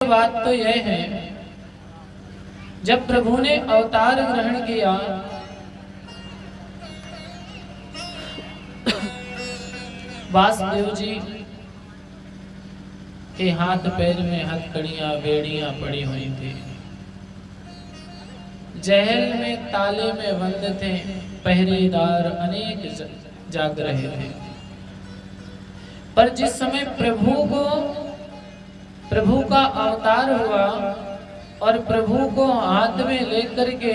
बात तो यह है, जब प्रभु ने अवतार ग्रहण किया वासुदेव जी के हाथ पैर में हथकड़ियां बेड़ियां पड़ी हुई थी, जहल में ताले में बंद थे, पहरेदार अनेक जाग रहे थे। पर जिस समय प्रभु का अवतार हुआ और प्रभु को हाथ में लेकर के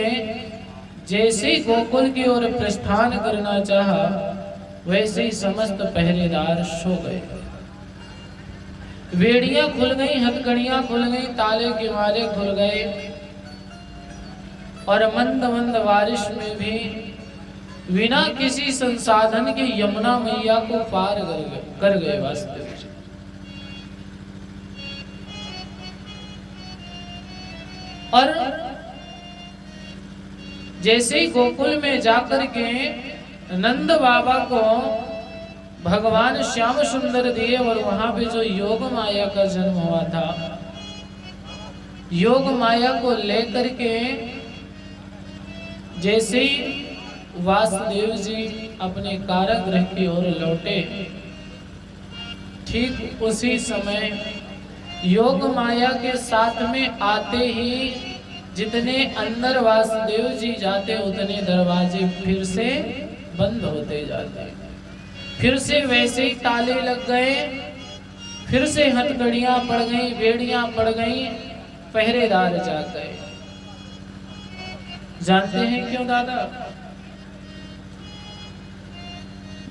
जैसे ही गोकुल की ओर प्रस्थान करना चाहा, वैसे ही समस्त पहरेदार सो गए। बेड़ियां खुल गई, हथकड़ियां खुल गई, ताले किवाड़े खुल गए और मंद मंद बारिश में भी बिना किसी संसाधन के यमुना मैया को पार कर गए वासुदेव जी। और जैसे ही गोकुल में जाकर के नंद बाबा को भगवान श्याम सुंदर दिए और वहां पे जो योग माया का जन्म हुआ था, योग माया को लेकर के जैसे ही वासुदेव जी अपने कारागृह की ओर लौटे, ठीक उसी समय योग माया के साथ में आते ही जितने अंदर वासुदेव जी जाते उतने दरवाजे फिर से बंद होते जाते, फिर से वैसे ही ताले लग गए, फिर से हथकड़ियां पड़ गई, बेड़ियां पड़ गई, पहरेदार जाग गए। जानते हैं क्यों दादा?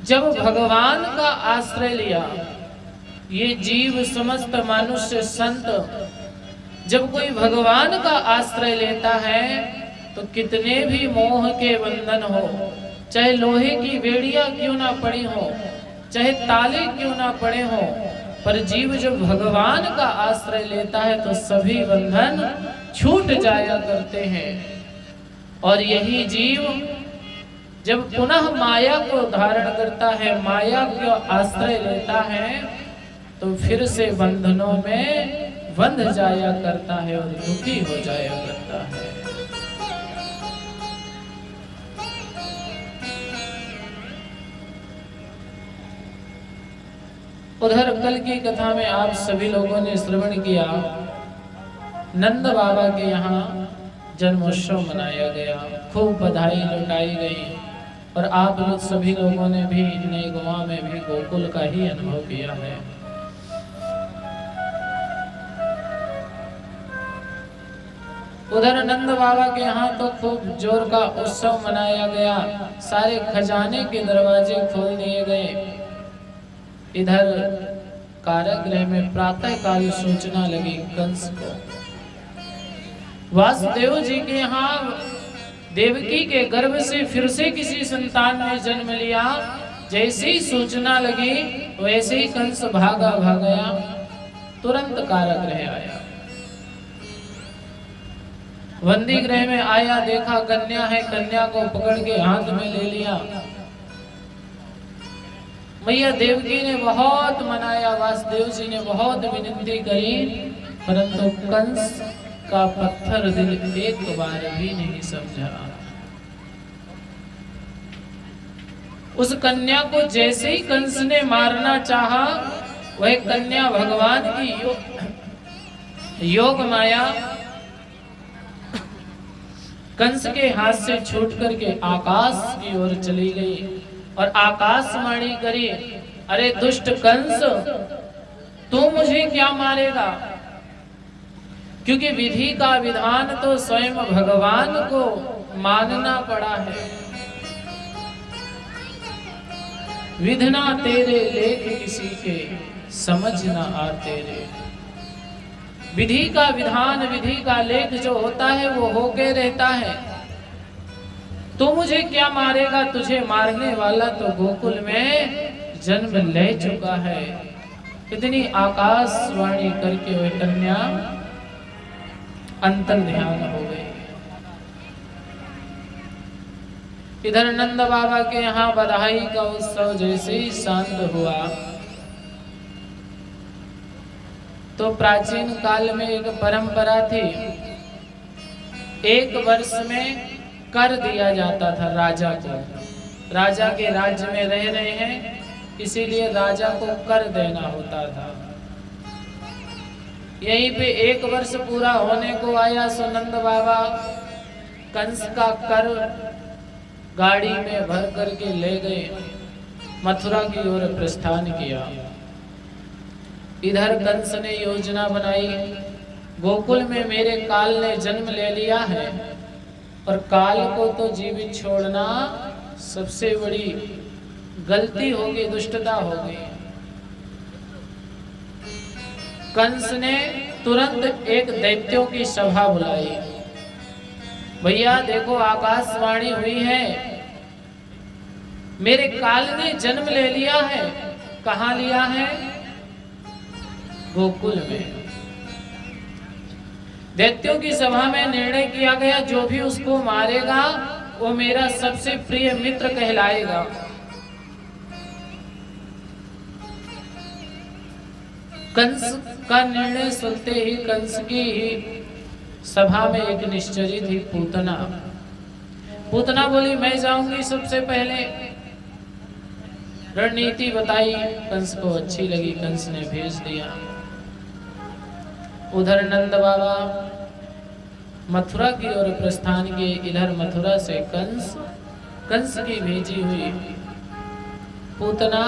जब भगवान का आश्रय लिया, ये जीव समस्त मनुष्य संत जब कोई भगवान का आश्रय लेता है तो कितने भी मोह के बंधन हो, चाहे लोहे की बेड़ियां क्यों ना पड़ी हो, चाहे ताले क्यों ना पड़े हो, पर जीव जब भगवान का आश्रय लेता है तो सभी बंधन छूट जाया करते हैं। और यही जीव जब पुनः माया को धारण करता है, माया का आश्रय लेता है, तो फिर से बंधनों में बंध जाया करता है और दुखी हो जाया करता है। उधर कल की कथा में आप सभी लोगों ने श्रवण किया, नंद बाबा के यहाँ जन्मोत्सव मनाया गया, खूब बधाई लुटाई गई और आप लोग सभी लोगों ने भी नए गोवा में भी गोकुल का ही अनुभव किया है। उधर नंद बाबा के यहाँ तो खूब जोर का उत्सव मनाया गया, सारे खजाने के दरवाजे खोल दिए गए। इधर कारागृह में प्रातः काल सूचना लगी कंस को, वासुदेव जी के यहाँ देवकी के गर्भ से फिर से किसी संतान ने जन्म लिया। जैसे ही सूचना लगी वैसे ही कंस भागा गया, तुरंत कारागृह आया। बंदी गृह में आया, देखा कन्या है, कन्या को पकड़ के हाथ में ले लिया। मैया देवकी ने बहुत मनाया, वासुदेव जी ने बहुत विनती करी, परंतु कंस का पत्थर दिल एक बार भी नहीं समझा। उस कन्या को जैसे ही कंस ने मारना चाहा, वह कन्या भगवान की योग माया कंस के हाथ से छूट करके आकाश की ओर चली गई और आकाशवाणी करी, अरे दुष्ट कंस, तू मुझे क्या मारेगा? क्योंकि विधि का विधान तो स्वयं भगवान को मानना पड़ा है। विधना तेरे लेख किसी के समझ ना आते रे। विधि का विधान, विधि का लेख जो होता है वो होके रहता है। तू मुझे क्या मारेगा? तुझे मारने वाला तो गोकुल में जन्म ले चुका है। इतनी आकाशवाणी करके वह कन्या अंतर ध्यान हो गई। इधर नंद बाबा के यहाँ बधाई का उत्सव जैसे ही शांत हुआ, तो प्राचीन काल में एक परंपरा थी, एक वर्ष में कर दिया जाता था राजा को। राजा के राज्य में रह रहे हैं, इसीलिए राजा को कर देना होता था। यहीं पे एक वर्ष पूरा होने को आया, सुनंद बाबा कंस का कर गाड़ी में भर करके ले गए, मथुरा की ओर प्रस्थान किया। इधर कंस ने योजना बनाई, गोकुल में मेरे काल ने जन्म ले लिया है और काल को तो जीवित छोड़ना सबसे बड़ी गलती होगी, दुष्टता होगी। कंस ने तुरंत एक दैत्यों की सभा बुलाई। भैया देखो, आकाशवाणी हुई है, मेरे काल ने जन्म ले लिया है। कहाँ लिया है? गोकुल में। दैत्यों की सभा में निर्णय किया गया, जो भी उसको मारेगा वो मेरा सबसे प्रिय मित्र कहलाएगा। कंस का निर्णय सुनते ही कंस की सभा में एक निश्चरी थी, पूतना। पूतना बोली, मैं जाऊंगी सबसे पहले। रणनीति बताई, कंस को अच्छी लगी, कंस ने भेज दिया। उधर नंद बाबा मथुरा की ओर प्रस्थान किए। इधर मथुरा से कंस की भेजी हुई पूतना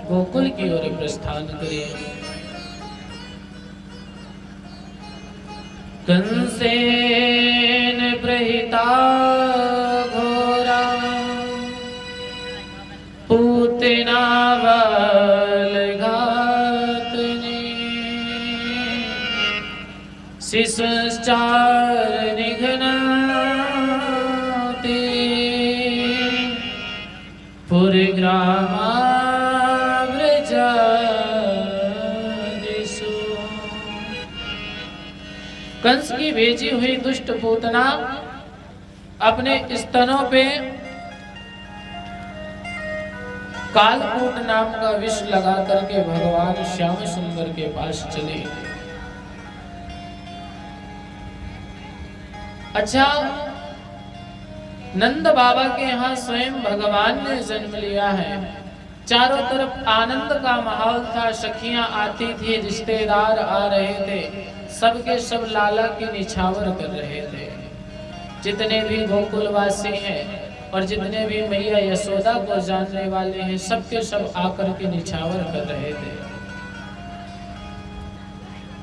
गोकुल की ओर प्रस्थान करे। कंसेन प्रहिता घोरा पूतना शिष्टाचार निघ्नाति पुरग्रामाव्रजादिषु। कंस की भेजी हुई दुष्ट पूतना अपने स्तनों पे कालकूट नाम का विष लगा करके भगवान श्याम सुंदर के पास चले। अच्छा, नंद बाबा के यहाँ स्वयं भगवान ने जन्म लिया है। चारों तरफ आनंद का माहौल था, सखियां आती थी, रिश्तेदार आ रहे थे, सबके सब लाला की निछावर कर रहे थे। जितने भी गोकुलवासी हैं और जितने भी मैया यशोदा को जानने वाले हैं, सबके सब आकर के निछावर कर रहे थे।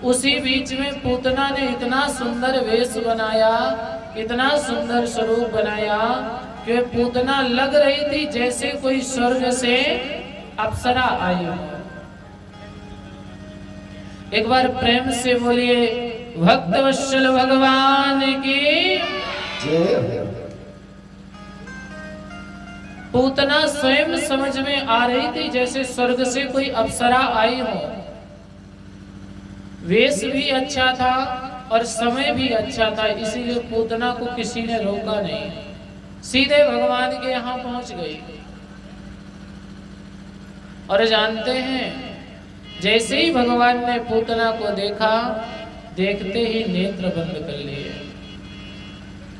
उसी बीच में पूतना ने इतना सुंदर वेश बनाया, इतना सुंदर स्वरूप बनाया कि पूतना लग रही थी जैसे कोई स्वर्ग से अप्सरा आई हो। एक बार प्रेम से बोलिए, भक्तवत्सल भगवान की जय। पूतना स्वयं समझ में आ रही थी जैसे स्वर्ग से कोई अप्सरा आई हो। वेश भी अच्छा था और समय भी अच्छा था, इसीलिए पूतना को किसी ने रोका नहीं, सीधे भगवान के यहाँ पहुंच गई। और जानते हैं, जैसे ही भगवान ने पूतना को देखा, देखते ही नेत्र बंद कर लिए।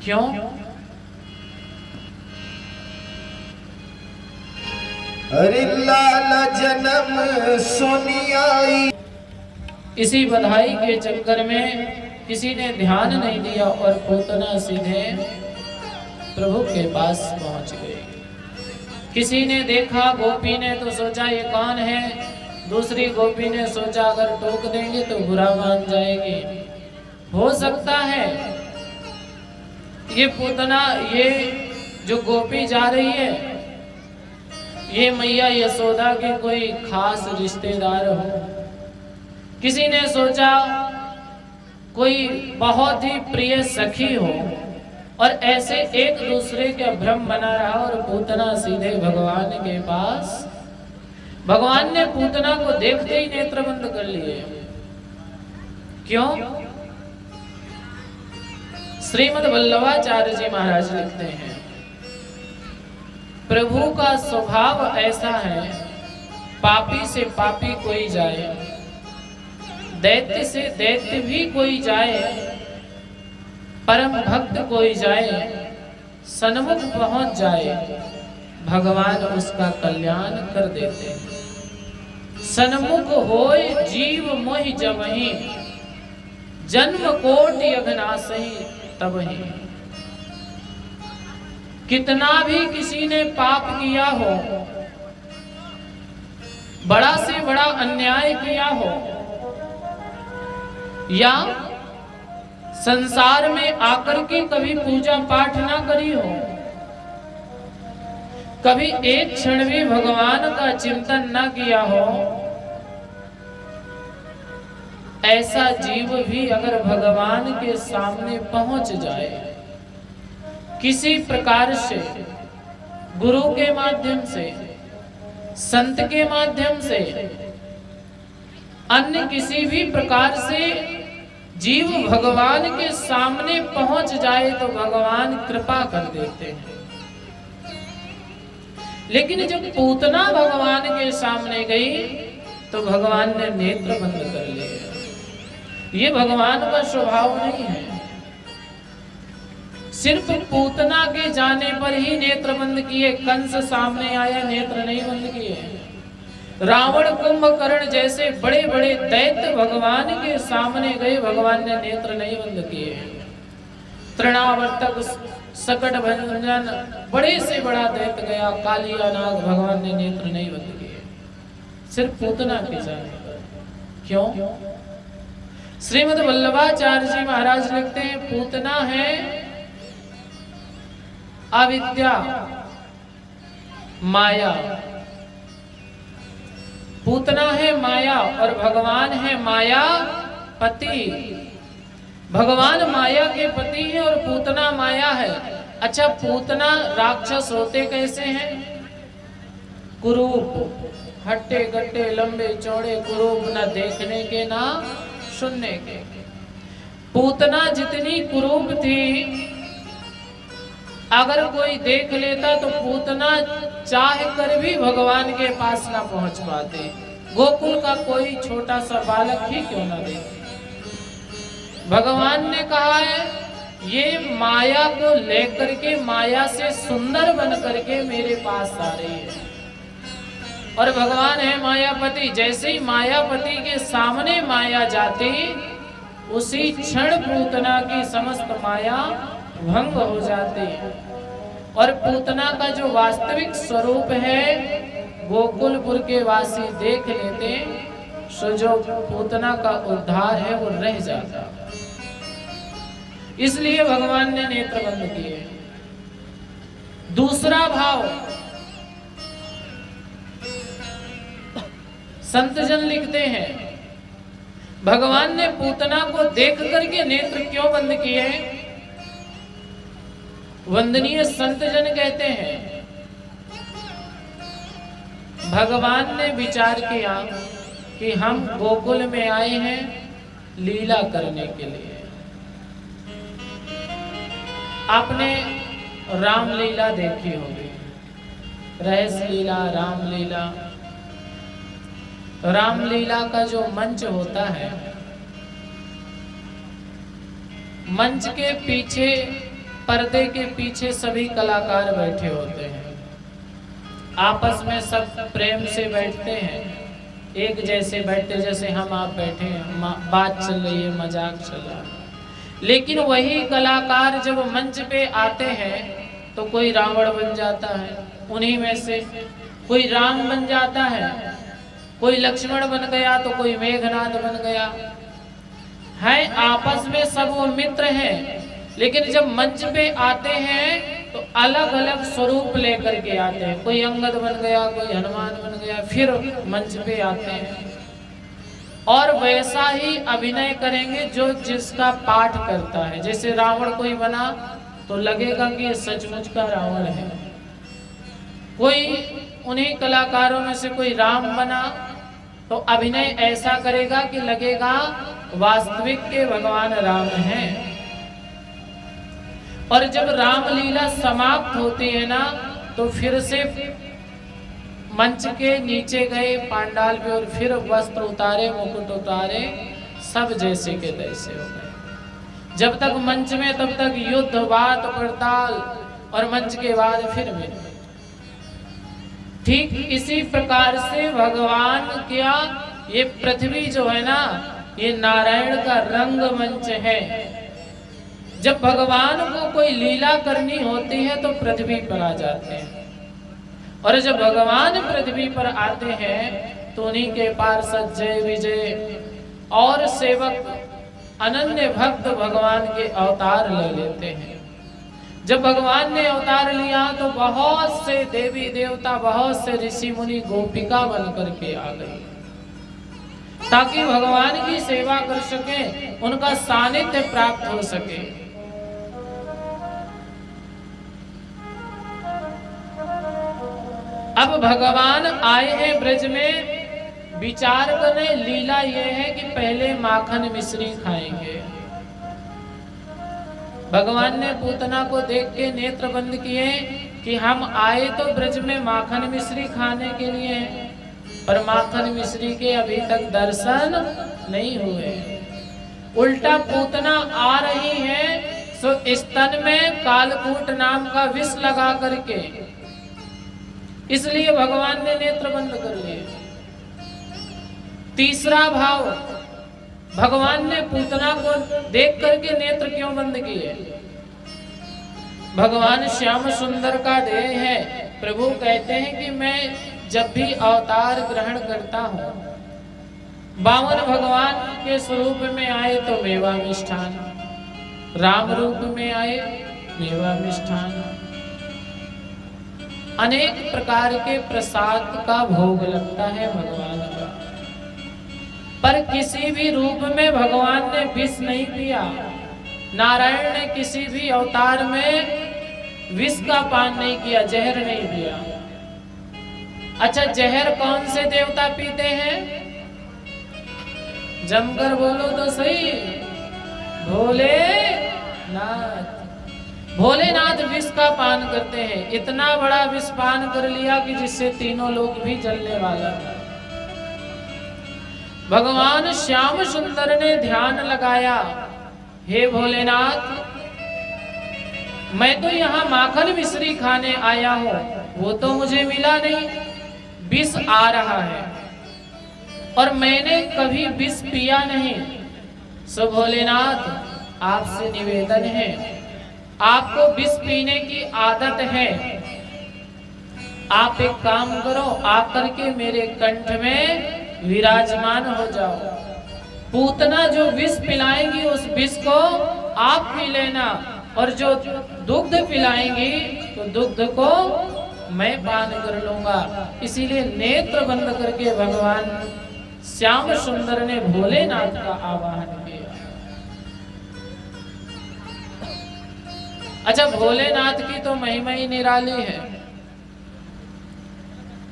क्यों? अरे लाला जन्म सोनियाई। इसी बधाई के चक्कर में किसी ने ध्यान नहीं दिया और पूतना सीधे प्रभु के पास पहुंच गई। किसी ने देखा, गोपी ने तो सोचा ये कौन है, दूसरी गोपी ने सोचा अगर टोक देंगे तो बुरा मान जाएगी। हो सकता है ये पूतना, ये जो गोपी जा रही है, ये मैया यशोदा की कोई खास रिश्तेदार हो। किसी ने सोचा कोई बहुत ही प्रिय सखी हो, और ऐसे एक दूसरे के भ्रम बना रहा। और पूतना सीधे भगवान के पास, भगवान ने पूतना को देखते ही नेत्र बंद कर लिए। क्यों? श्रीमद् वल्लभाचार्य जी महाराज लिखते हैं, प्रभु का स्वभाव ऐसा है, पापी से पापी कोई जाए, दैत्य से दैत्य भी कोई जाए, परम भक्त कोई जाए, सन्मुख पहुंच जाए, भगवान उसका कल्याण कर देते हैं। सन्मुख होय जीव मोहि जबहि, जन्म कोटि अघनासहि तबहि। कितना भी किसी ने पाप किया हो, बड़ा से बड़ा अन्याय किया हो, या संसार में आकर के कभी पूजा पाठ ना करी हो, कभी एक क्षण भी भगवान का चिंतन ना किया हो, ऐसा जीव भी अगर भगवान के सामने पहुंच जाए, किसी प्रकार से, गुरु के माध्यम से, संत के माध्यम से, अन्य किसी भी प्रकार से जीव भगवान के सामने पहुंच जाए तो भगवान कृपा कर देते हैं। लेकिन जब पूतना भगवान के सामने गई तो भगवान ने नेत्र बंद कर लिए। ये भगवान का स्वभाव नहीं है। सिर्फ पूतना के जाने पर ही नेत्र बंद किए, कंस सामने आया नेत्र नहीं बंद किए। रावण कुंभकर्ण जैसे बड़े बड़े दैत्य भगवान के सामने गए, भगवान ने नेत्र नहीं बंद किए। तृणावर्तक, सकट भंजन, बड़े से बड़ा दैत्य गया, कालिया नाग, भगवान ने नेत्र नहीं बंद किए, सिर्फ पूतना के जाने पर। क्यों? श्रीमद् वल्लभाचार्य जी महाराज लिखते हैं, पूतना है अविद्या, माया। पूतना है माया और भगवान है माया पति। भगवान माया के पति है और पूतना माया है। अच्छा, पूतना राक्षस होते कैसे हैं? कुरूप, हट्टे गट्टे, लंबे चौड़े कुरूप, न देखने के ना सुनने के। पूतना जितनी कुरूप थी, अगर कोई देख लेता तो पूतना चाह कर भी भगवान के पास ना पहुंच पाते। गोकुल का कोई छोटा सा बालक ही क्यों ना देखे। भगवान ने कहा है, ये माया को लेकर के, माया से सुंदर बन करके मेरे पास आ रही है। और भगवान है मायापति। जैसे ही मायापति के सामने माया जाती, उसी क्षण पूतना की समस्त माया भंग हो जाती। और पूतना का जो वास्तविक स्वरूप है, गोकुलपुर के वासी देख लेते, सो जो पूतना का उद्धार है वो रह जाता। इसलिए भगवान ने नेत्र बंद किए। दूसरा भाव, संतजन लिखते हैं, भगवान ने पूतना को देख करके नेत्र क्यों बंद किए? वंदनीय संतजन कहते हैं, भगवान ने विचार किया कि हम गोकुल में आए हैं लीला करने के लिए। आपने रामलीला देखी होगी, रहस्य लीला, रामलीला। रामलीला का जो मंच होता है, मंच के पीछे, पर्दे के पीछे सभी कलाकार बैठे होते हैं। आपस में सब प्रेम से बैठते हैं, एक जैसे बैठते, जैसे हम आप बैठे हैं, बात चल रही है, मजाक चल रहा है। लेकिन वही कलाकार जब मंच पे आते हैं तो कोई रावण बन जाता है, उन्हीं में से कोई राम बन जाता है, कोई लक्ष्मण बन गया तो कोई मेघनाद बन गया है। आपस में सब वो मित्र हैं, लेकिन जब मंच पे आते हैं तो अलग अलग स्वरूप लेकर के आते हैं। कोई अंगद बन गया, कोई हनुमान बन गया, फिर मंच पे आते हैं और वैसा ही अभिनय करेंगे जो जिसका पाठ करता है। जैसे रावण कोई बना तो लगेगा कि ये सचमुच का रावण है। कोई उन्हीं कलाकारों में से कोई राम बना तो अभिनय ऐसा करेगा कि लगेगा वास्तविक के भगवान राम हैं। और जब रामलीला समाप्त होती है ना, तो फिर से मंच के नीचे गए पांडाल पे और फिर वस्त्र उतारे, मुकुट उतारे सब जैसे के तैसे हो गए। जब तक मंच में तब तक युद्ध, बात पड़ताल, और मंच के बाद फिर मिल। ठीक इसी प्रकार से भगवान क्या, ये पृथ्वी जो है ना, ये नारायण का रंग मंच है। जब भगवान को कोई लीला करनी होती है तो पृथ्वी पर आ जाते हैं, और जब भगवान पृथ्वी पर आते हैं तो उन्हीं के पार्षद जय विजय और सेवक अनन्य भक्त भगवान के अवतार ले लेते हैं। जब भगवान ने अवतार लिया तो बहुत से देवी देवता, बहुत से ऋषि मुनि गोपिका बन करके आ गए, ताकि भगवान की सेवा कर सके, उनका सानिध्य प्राप्त हो सके। अब भगवान आए हैं ब्रज में, विचार करें। लीला यह है कि पहले माखन मिश्री खाएंगे। भगवान ने पूतना को देख के नेत्र बंद किए कि हम आए तो ब्रज में माखन मिश्री खाने के लिए, पर माखन मिश्री के अभी तक दर्शन नहीं हुए। उल्टा पूतना आ रही है सो स्तन में कालकूट नाम का विष लगा करके, इसलिए भगवान ने नेत्र बंद कर लिए। तीसरा भाव, भगवान ने पूतना को देख करके नेत्र क्यों बंद किए? भगवान श्याम सुंदर का देह है। प्रभु कहते हैं कि मैं जब भी अवतार ग्रहण करता हूँ, 52 भगवान के स्वरूप में आए तो मेवा मिष्ठान, राम रूप में आए मेवा मिष्ठान, अनेक प्रकार के प्रसाद का भोग लगता है भगवान का। पर किसी भी रूप में भगवान ने विष नहीं पिया। नारायण ने किसी भी अवतार में विष का पान नहीं किया, जहर नहीं पिया। अच्छा, जहर कौन से देवता पीते हैं? जमकर बोलो तो सही, भोलेनाथ। भोलेनाथ विष का पान करते हैं। इतना बड़ा विष पान कर लिया कि जिससे तीनों लोग भी जलने वाला था। भगवान श्याम सुंदर ने ध्यान लगाया, हे भोलेनाथ, मैं तो यहाँ माखन मिश्री खाने आया हूँ, वो तो मुझे मिला नहीं, विष आ रहा है और मैंने कभी विष पिया नहीं। सो भोलेनाथ, आपसे निवेदन है, आपको विष पीने की आदत है, आप एक काम करो, आकर के मेरे कंठ में विराजमान हो जाओ। पूतना जो विष पिलाएंगी उस विष को आप पी लेना, और जो दुग्ध पिलाएंगी तो दुग्ध को मैं पान कर लूंगा। इसीलिए नेत्र बंद करके भगवान श्याम सुंदर ने भोलेनाथ का आवाहन किया। अच्छा, भोलेनाथ की तो महिमा ही निराली है।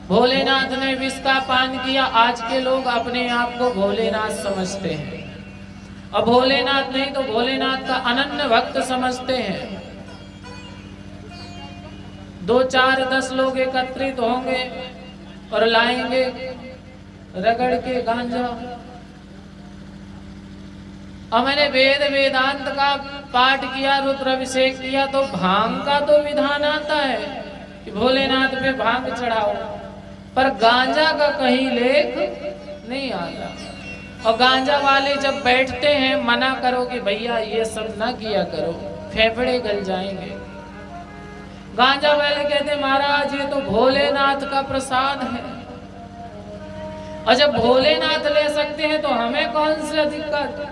भोलेनाथ ने विष का पान किया। आज के लोग अपने आप को भोलेनाथ समझते हैं, और भोलेनाथ नहीं तो भोलेनाथ का अनन्य भक्त समझते हैं। 2, 4, 10 लोग एकत्रित होंगे और लाएंगे रगड़ के गांजा। और मैंने वेद वेदांत का पाठ किया, रुद्राभिषेक किया, तो भांग का तो विधान आता है कि भोलेनाथ पे भांग चढ़ाओ, पर गांजा का कहीं लेख नहीं आता। और गांजा वाले जब बैठते हैं, मना करो कि भैया ये सब ना किया करो, फेफड़े गल जाएंगे। गांजा वाले कहते महाराज ये तो भोलेनाथ का प्रसाद है, और जब भोलेनाथ ले सकते हैं तो हमें कौन सी दिक्कत।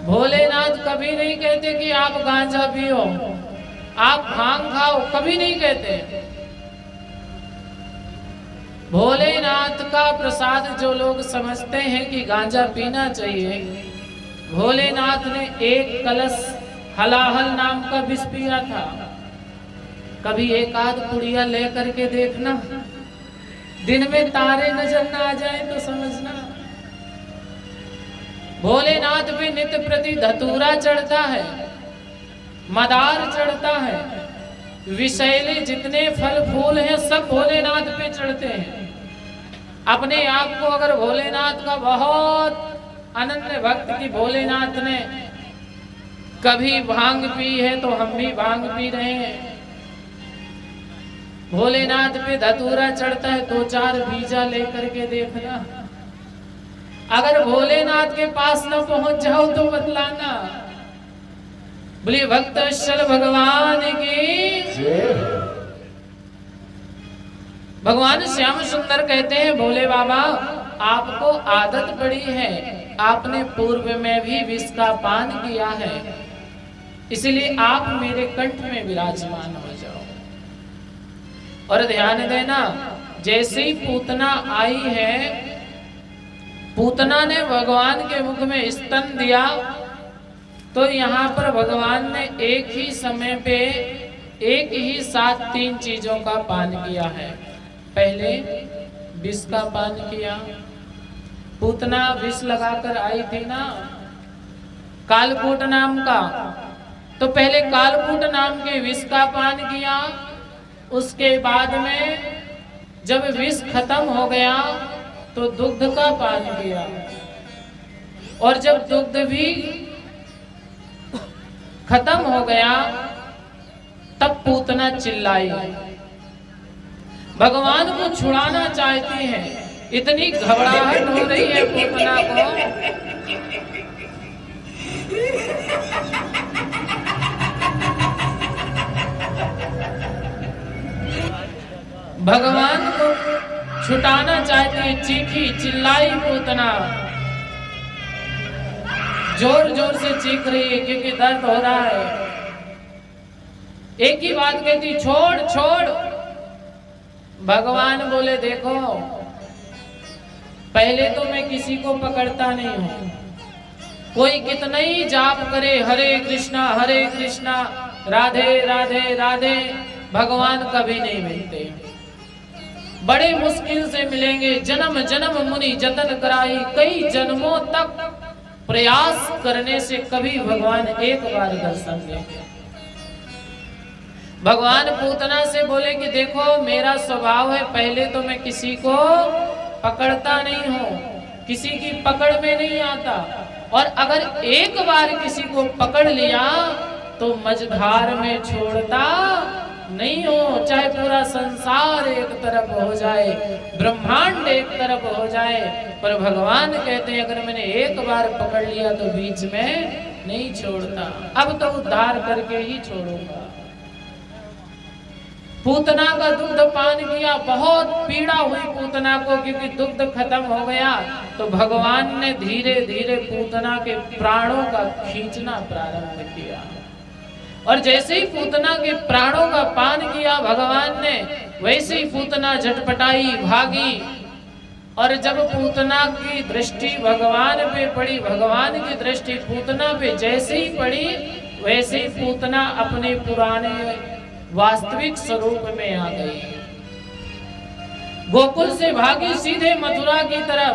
भोलेनाथ कभी नहीं कहते कि आप गांजा पियो, आप भांग खाओ, कभी नहीं कहते। भोलेनाथ का प्रसाद जो लोग समझते हैं कि गांजा पीना चाहिए, भोलेनाथ ने एक कलश हलाहल नाम का विष पिया था। कभी एक आध पुड़िया ले करके देखना, दिन में तारे नजर ना आ जाए तो समझना। भोलेनाथ पे नित्य प्रति धतूरा चढ़ता है, मदार चढ़ता है, विषैले जितने फल फूल हैं सब भोलेनाथ पे चढ़ते हैं। अपने आप को अगर भोलेनाथ का बहुत अनन्य भक्त की भोलेनाथ ने कभी भांग पी है तो हम भी भांग पी रहे हैं। भोलेनाथ पे धतूरा चढ़ता है 2-4 बीजा लेकर के देखना। अगर भोलेनाथ के पास न पहुंच जाओ तो बतलाना। बोलिए भक्तवत्सल भगवान की। भगवान श्याम सुंदर कहते हैं भोले बाबा आपको आदत पड़ी है, आपने पूर्व में भी विष का पान किया है, इसलिए आप मेरे कंठ में विराजमान हो जाओ। और ध्यान देना, जैसे ही पूतना आई है, पूतना ने भगवान के मुख में स्तन दिया, तो यहाँ पर भगवान ने एक ही समय पे एक ही साथ 3 चीजों का पान किया है। पहले विष का पान किया, पूतना विष लगाकर आई थी ना कालकूट नाम का, तो पहले कालकूट नाम के विष का पान किया। उसके बाद में जब विष खत्म हो गया तो दुग्ध का पान किया, और जब दुग्ध भी खत्म हो गया तब पूतना चिल्लाई, भगवान को छुड़ाना चाहती है। इतनी घबराहट हो रही है पूतना को, भगवान को छुटाना चाहती है। चीखी चिल्लाई पूतना, जोर जोर से चीख रही है क्योंकि दर्द हो रहा है। एक ही बात कहती, छोड़ छोड़। भगवान बोले देखो, पहले तो मैं किसी को पकड़ता नहीं हूं, कोई कितना ही जाप करे हरे कृष्णा राधे राधे राधे, भगवान कभी नहीं मिलते। बड़े मुश्किल से मिलेंगे। जन्म जन्म मुनि जतन कराई, कई जन्मों तक प्रयास करने से कभी भगवान एक बार दर्शन देंगे। भगवान पूतना से बोले कि देखो मेरा स्वभाव है, पहले तो मैं किसी को पकड़ता नहीं हूं, किसी की पकड़ में नहीं आता, और अगर एक बार किसी को पकड़ लिया तो मझधार में छोड़ता नहीं हो। चाहे पूरा संसार एक तरफ हो जाए, ब्रह्मांड एक तरफ हो जाए, पर भगवान कहते हैं अगर मैंने एक बार पकड़ लिया तो बीच में नहीं छोड़ता, अब तो उद्धार करके ही छोड़ूंगा। पूतना का दुग्ध पान किया, बहुत पीड़ा हुई पूतना को क्योंकि दुग्ध खत्म हो गया। तो भगवान ने धीरे धीरे पूतना के प्राणों का खींचना प्रारंभ किया, और जैसे ही पूतना के प्राणों का पान किया भगवान ने, वैसे ही पूतना झटपटाई भागी। और जब पूतना की दृष्टि भगवान पे पड़ी, भगवान की दृष्टि पूतना पे जैसे ही पड़ी, वैसे ही पूतना अपने पुराने वास्तविक स्वरूप में आ गई। गोकुल से भागी सीधे मथुरा की तरफ,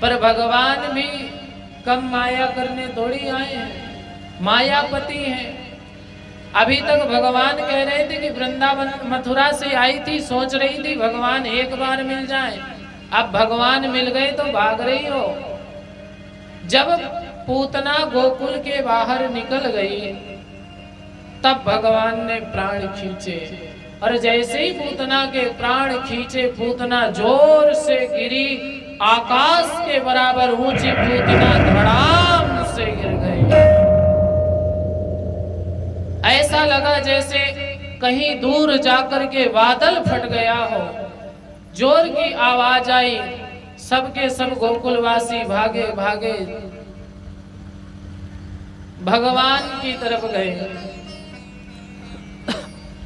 पर भगवान भी कम माया करने थोड़ी आए हैं, मायापति हैं। अभी तक भगवान कह रहे थे कि वृंदावन मथुरा से आई थी, सोच रही थी भगवान एक बार मिल जाए, अब भगवान मिल गए तो भाग रही हो। जब पूतना गोकुल के बाहर निकल गई तब भगवान ने प्राण खींचे, और जैसे ही पूतना के प्राण खींचे पूतना जोर से गिरी, आकाश के बराबर ऊंची पूतना धड़ाम से गिर गई। ऐसा लगा जैसे कहीं दूर जाकर के बादल फट गया हो, जोर की आवाज आई, सबके सब गोकुलवासी भागे भागे भगवान की तरफ गए।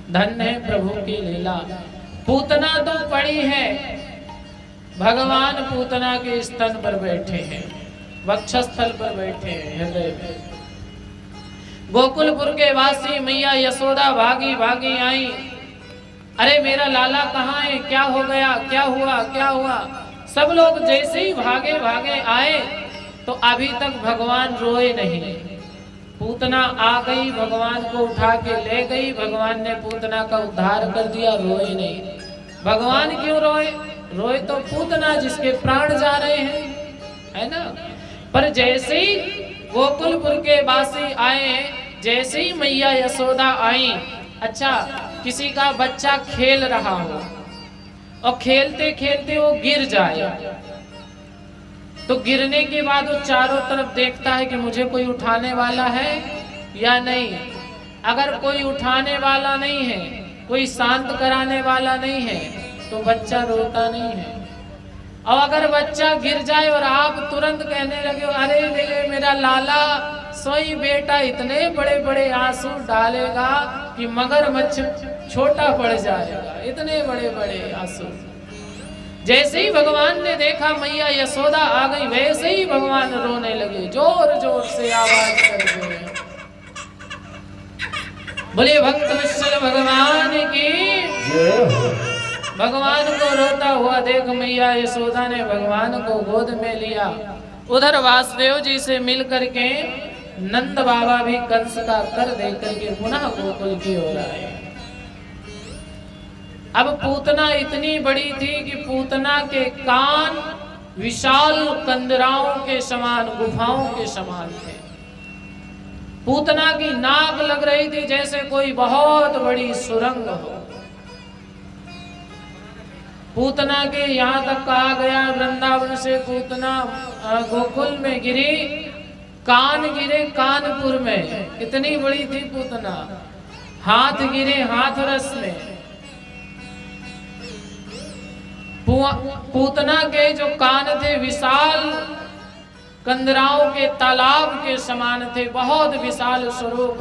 धन्य है प्रभु की लीला। पूतना तो पड़ी है, भगवान पूतना के स्तन पर बैठे हैं, वक्षस्थल पर बैठे हैं, हृदय में। गोकुलपुर के वासी मैया यशोदा भागी भागी आई, अरे मेरा लाला कहाँ है, क्या हो गया, क्या हुआ क्या हुआ। सब लोग जैसे ही भागे भागे आए तो अभी तक भगवान रोए नहीं। पूतना आ गई, भगवान को उठा के ले गई, भगवान ने पूतना का उद्धार कर दिया, रोए नहीं। भगवान क्यों रोए? रोए तो पूतना जिसके प्राण जा रहे हैं, है ना। पर जैसे ही गोकुलपुर के वासी आए, जैसे ही मैया यशोदा आई, अच्छा किसी का बच्चा खेल रहा हो और खेलते खेलते वो गिर जाए, तो गिरने के बाद वो चारों तरफ देखता है कि मुझे कोई उठाने वाला है या नहीं। अगर कोई उठाने वाला नहीं है, कोई शांत कराने वाला नहीं है, तो बच्चा रोता नहीं है। और अगर बच्चा गिर जाए और आप तुरंत कहने लगे अरे मेरे मेरा लाला, सोई बेटा इतने बड़े बड़े आंसू डालेगा कि मगरमच्छ छोटा पड़ जाएगा, इतने बड़े बड़े आंसू। जैसे ही भगवान ने देखा मैया यशोदा आ गई, वैसे ही भगवान रोने लगे, जोर जोर से आवाज करके। बोले भक्त वत्सल भगवान की जय हो। भगवान को रोता हुआ देख मैया यशोदा ने भगवान को गोद में लिया। उधर वासुदेव जी से मिल करके नंद बाबा भी कंस का कर दे करके पुनः गोकुल की ओर आए। अब पूतना इतनी बड़ी थी कि पूतना के कान विशाल कंदराओं के समान, गुफाओं के समान थे। पूतना की नाक लग रही थी जैसे कोई बहुत बड़ी सुरंग हो। पूतना के यहाँ तक कहा गया, वृंदावन से पूतना गोकुल में गिरी, कान गिरे कानपुर में, इतनी बड़ी थी पूतना। हाथ गिरे हाथरस में। पूतना के जो कान थे विशाल कंदराओं के तालाब के समान थे, बहुत विशाल स्वरूप।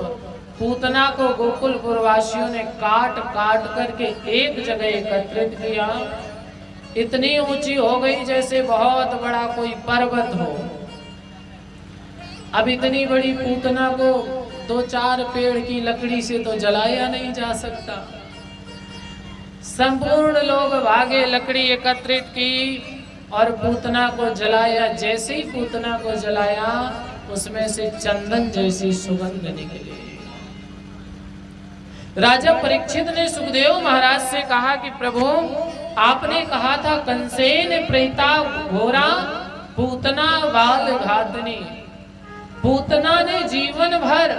पूतना को गोकुलपुर वासियों ने काट काट करके एक जगह एकत्रित किया। इतनी ऊंची हो गई जैसे बहुत बड़ा कोई पर्वत हो। अब इतनी बड़ी पूतना को 2-4 पेड़ की लकड़ी से तो जलाया नहीं जा सकता। संपूर्ण लोग भागे, लकड़ी एकत्रित की और पूतना को जलाया। जैसे ही पूतना को जलाया, उसमें से चंदन जैसी सुगंध निकली। राजा परीक्षित ने सुखदेव महाराज से कहा कि प्रभु, आपने कहा था कंसेन प्रेता घोरा पूतना बाल घातनी। पूतना ने जीवन भर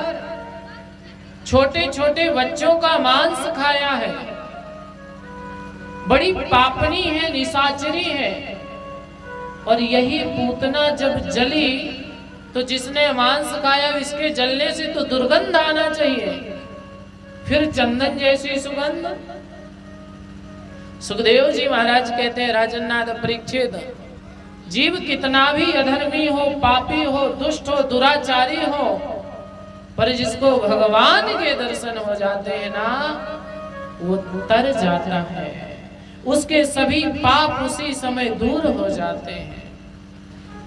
छोटे छोटे बच्चों का मांस खाया है, बड़ी पापनी है, निशाचरी है। और यही पूतना जब जली तो जिसने मांस खाया इसके जलने से तो दुर्गंध आना चाहिए, फिर चंदन जैसी सुगंध। सुखदेव जी महाराज कहते हैं, राजन्नाथ परीक्षित, जीव कितना भी अधर्मी हो, पापी हो, दुष्ट हो, दुराचारी हो, पर जिसको भगवान के दर्शन हो जाते हैं ना, वो तर जाता है। उसके सभी पाप उसी समय दूर हो जाते हैं।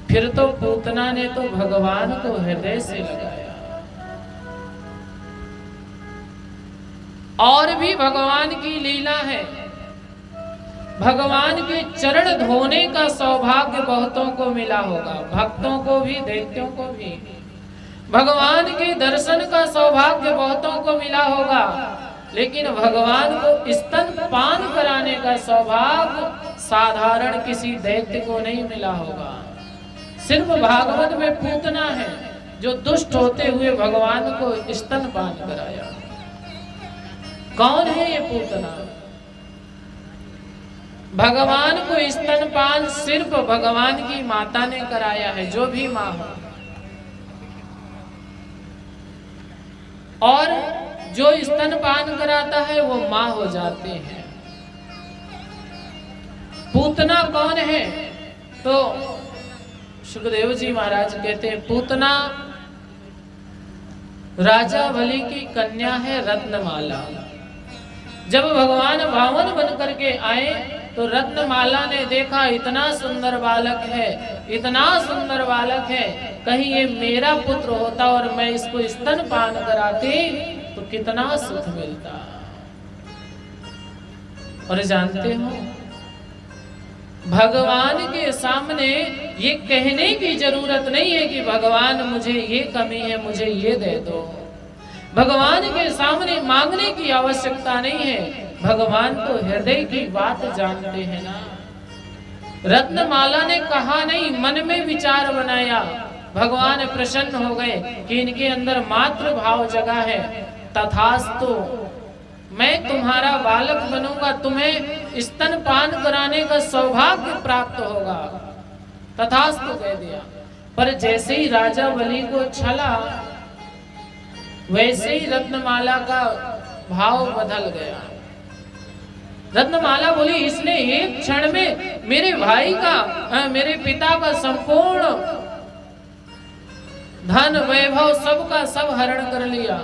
फिर तो पूतना ने तो भगवान को हृदय से लगाया। और भी भगवान की लीला है। भगवान के चरण धोने का सौभाग्य बहुतों को मिला होगा, भक्तों को भी, दैत्यों को भी। भगवान के दर्शन का सौभाग्य बहुतों को मिला होगा, लेकिन भगवान को स्तनपान कराने का सौभाग्य साधारण किसी दैत्य को नहीं मिला होगा। सिर्फ भागवत में पूतना है जो दुष्ट होते हुए भगवान को स्तनपान कराया। कौन है ये पूतना? भगवान को स्तनपान सिर्फ भगवान की माता ने कराया है, जो भी माँ हो। और जो स्तनपान कराता है वो माँ हो जाते हैं। पूतना कौन है? तो सुखदेव जी महाराज कहते हैं, पूतना राजा बलि की कन्या है, रत्नमाला। जब भगवान बावन बन करके आए तो रत्नमाला ने देखा इतना सुंदर बालक है, इतना सुंदर बालक है, कहीं ये मेरा पुत्र होता और मैं इसको स्तनपान कराती तो कितना सुख मिलता। और जानते हो, भगवान के सामने ये कहने की जरूरत नहीं है कि भगवान मुझे ये कमी है, मुझे ये दे दो। भगवान के सामने मांगने की आवश्यकता नहीं है। भगवान तो हृदय की बात जानते हैं ना। रत्नमाला ने कहा नहीं, मन में विचार बनाया। भगवान प्रसन्न हो गए कि इनके अंदर मातृ भाव जगा है। तथास्तु, मैं तुम्हारा बालक बनूंगा, तुम्हें स्तनपान कराने का सौभाग्य प्राप्त होगा। तथास्तु कह दिया। पर जैसे ही राजा बलि को छला, वैसे ही रत्नमाला का भाव बदल गया। रत्नमाला बोली, इसने एक क्षण में मेरे भाई का, मेरे पिता का संपूर्ण धन वैभव सबका सब हरण कर लिया।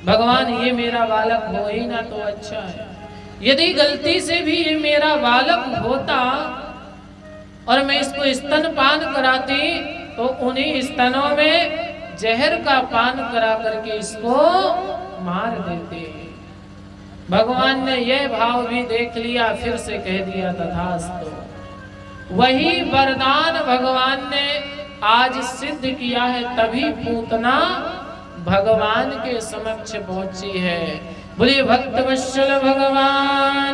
भगवान, ये मेरा बालक हो ही ना तो अच्छा है। यदि गलती से भी ये मेरा बालक होता और मैं इसको स्तनपान कराती, तो उन्हीं स्तनों में जहर का पान करा करके इसको मार देते। भगवान ने यह भाव भी देख लिया, फिर से कह दिया तथास्तु। वही वरदान भगवान ने आज सिद्ध किया है, तभी पूतना भगवान के समक्ष पहुंची है। बोलिए भक्तवत्सल भगवान